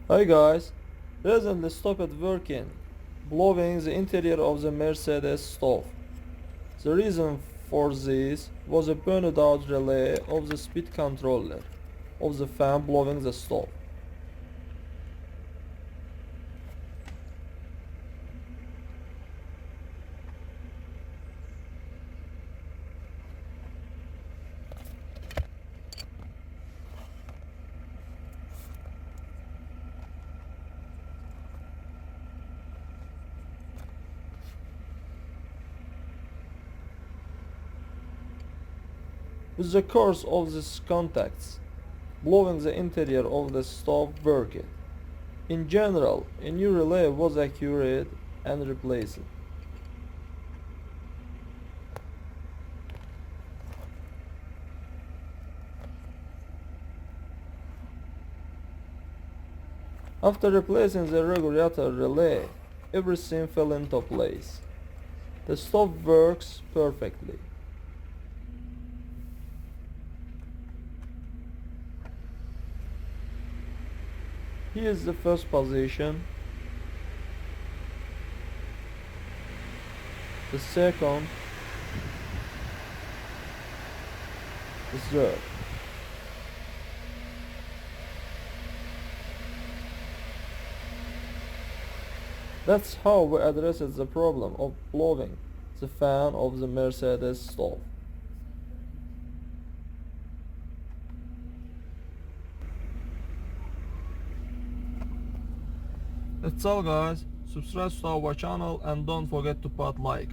Hi guys, recently stopped working, blowing the interior of the Mercedes stove. The reason for this was a burned out relay of the speed controller of the fan blowing the stove. With the course of these contacts, blowing the interior of the stove worked. In general, a new relay was accurate and replaced. After replacing the regulator relay, everything fell into place. The stove works perfectly. Here is the first position, the second, the third. That's how we addressed the problem of blowing the fan of the Mercedes stove. That's all guys, subscribe to our channel and don't forget to put like.